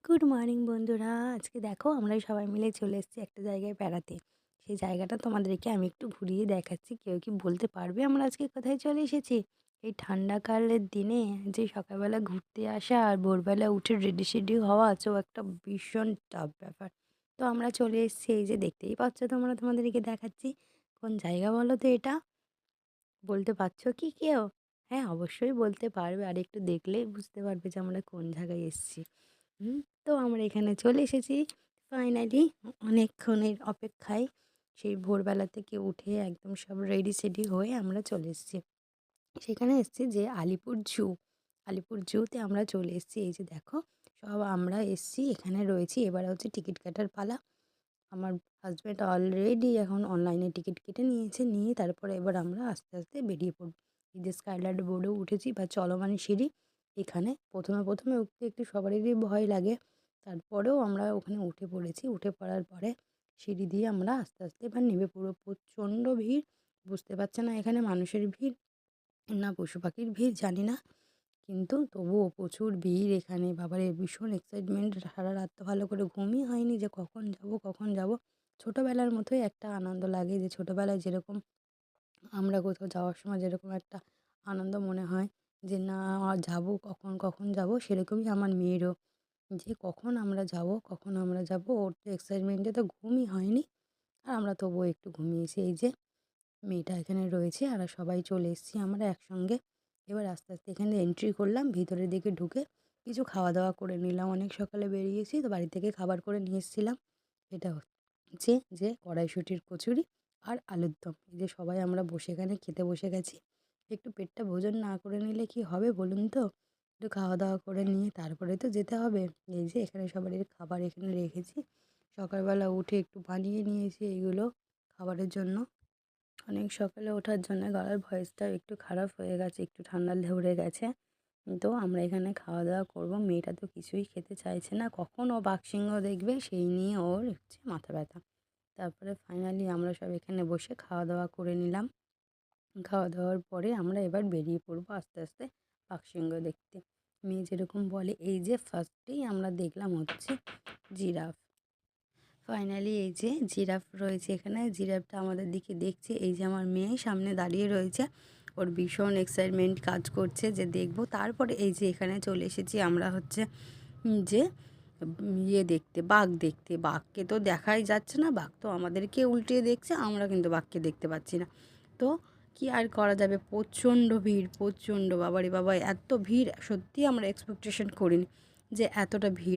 Good morning বন্ধুরা। আজকে দেখো আমরা সবাই মিলে চলে এসেছি একটা জায়গায় বেড়াতে। সেই জায়গাটা তোমাদেরকে আমি একটু ঘুরিয়ে দেখাচ্ছি। কেউ কি বলতে পারবে আমরা আজকে কোথায় চলে এসেছি? এই ঠান্ডাকালের দিনে যে সকালবেলা ঘুরতে আসা আর ভোরবেলা উঠে রেডি সেডি হওয়া তো একটা ভীষণ টাফ ব্যাপার। তো আমরা চলে এসেছি, এই যে দেখতেই পাচ্ছ তোমরা, তোমাদেরকে দেখাচ্ছি। কোন জায়গা বলো তো এটা? বলতে পারছো কি কেউ? হ্যাঁ, অবশ্যই বলতে পারবে, আর একটু দেখলেই বুঝতে পারবে যে আমরা কোন জায়গায় এসেছি। তো আমরা এখানে চলে এসেছি ফাইনালি। অনেকক্ষণের অপেক্ষায় সেই ভোরবেলা থেকে উঠে একদম সব রেডি সেডি হয়ে আমরা চলে এসেছি। সেখানে এসেছি যে আলিপুর জু। আলিপুর জুতে আমরা চলে এসেছি। এই যে দেখো, সব আমরা এসেছি, এখানে রয়েছি। এবার হচ্ছে টিকিট কাটার পালা। আমার হাজব্যান্ড অলরেডি এখন অনলাইনে টিকিট কেটে নিয়েছে, নিয়ে তারপরে এবার আমরা আস্তে আস্তে বেরিয়ে পড়ব। এই যে স্কাইলাইট বোর্ডেও উঠেছি বা চলমান সিঁড়ি, এখানে প্রথমে প্রথমে উঠতে একটু সবারই ভয় লাগে। তারপরেও আমরা ওখানে উঠে পড়েছি। উঠে পড়ার পরে সিঁড়ি দিয়ে আমরা আস্তে আস্তে এবার নেমে পড়ব। প্রচণ্ড ভিড়, বুঝতে পারছে না এখানে মানুষের ভিড় না পশু পাখির ভিড় জানি না, কিন্তু তবুও প্রচুর ভিড় এখানে। বাবারে ভীষণ এক্সাইটমেন্ট, সারা রাত তো ভালো করে ঘুমই হয়নি যে কখন যাব কখন যাব। ছোটোবেলার মতোই একটা আনন্দ লাগে, যে ছোটোবেলায় যেরকম আমরা কোথাও যাওয়ার সময় যেরকম একটা আনন্দ মনে হয় যে না যাব, কখন কখন যাব, সেরকমই আমার মেয়েরও, যে কখন আমরা যাব কখন আমরা যাব। ওর তো এক্সাইটমেন্টে তো ঘুমই হয়নি, আর আমরা তবুও একটু ঘুমিয়েছি। এই যে মেয়েটা এখানে রয়েছে, আর সবাই চলে এসেছি আমরা একসঙ্গে। এবার আস্তে আস্তে এখানে এন্ট্রি করলাম, ভিতরের দিকে ঢুকে কিছু খাওয়া দাওয়া করে নিলাম। অনেক সকালে বেরিয়েছি তো বাড়ি থেকে খাবার করে নিয়ে এসেছিলাম। এটা হচ্ছে যে কড়াইশুঁটির কচুরি আর আলুর দম। এই যে সবাই আমরা বসে এখানে খেতে বসে গেছি। একটু পেটটা ভোজন না করে নিলে কি হবে বলুন তো? একটু খাওয়া দাওয়া করে নিয়ে তারপরে তো যেতে হবে। এই যে এখানে সবারই খাবার এখানে রেখেছি। সকালবেলা উঠে একটু বানিয়ে নিয়েছি এইগুলো খাবারের জন্য। অনেক সকালে ওঠার জন্য গলার ভয়েসটাও একটু খারাপ হয়ে গেছে, একটু ঠান্ডা ধরে গেছে। তো আমরা এখানে খাওয়া দাওয়া করব। মেয়েটা তো কিছুই খেতে চাইছে না, কখন ও বাঘসিংহ দেখবে সেই নিয়ে ওর হচ্ছে মাথা ব্যথা। তারপরে ফাইনালি আমরা সব এখানে বসে খাওয়া দাওয়া করে নিলাম। খাওয়া দাওয়ার পরে আমরা এবার বেরিয়ে পড়বো আস্তে আস্তে বাঘসিংহ দেখতে। মেয়ে যেরকম বলে, এই যে ফার্স্টেই আমরা দেখলাম হচ্ছে জিরাফ। ফাইনালি এই যে জিরাফ রয়েছে এখানে, জিরাফটা আমাদের দিকে দেখছে। এই যে আমার মেয়ে সামনে দাঁড়িয়ে রয়েছে, ওর ভীষণ এক্সাইটমেন্ট কাজ করছে যে দেখব। তারপরে এই যে এখানে চলে এসেছি আমরা হচ্ছে যে ইয়ে দেখতে, বাঘ দেখতে। বাঘকে তো দেখাই যাচ্ছে না, বাঘ তো আমাদেরকে উল্টে দেখছে, আমরা কিন্তু বাঘকে দেখতে পাচ্ছি না। তো কি আর করা যাবে, প্রচণ্ড ভিড়, প্রচণ্ড, বাবারে বাবা এত ভিড় সত্যি আমরা এক্সপেকটেশন করিনি যে এতটা ভিড়